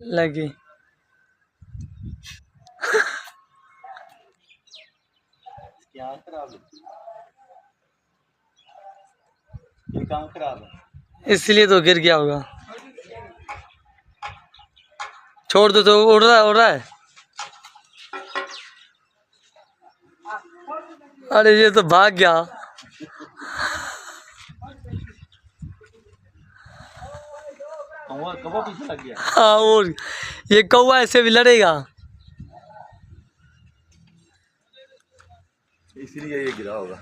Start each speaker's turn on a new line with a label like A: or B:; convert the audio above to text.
A: लगी।
B: क्या खराब है? ये काम खराब है,
A: इसलिए तो गिर गया होगा। छोड़ दो तो उड़ रहा है। अरे ये तो भाग गया।
B: कौवा पीछे लग गया।
A: हाँ, और ये कौवा ऐसे भी लड़ेगा,
B: इसलिए ये गिरा होगा।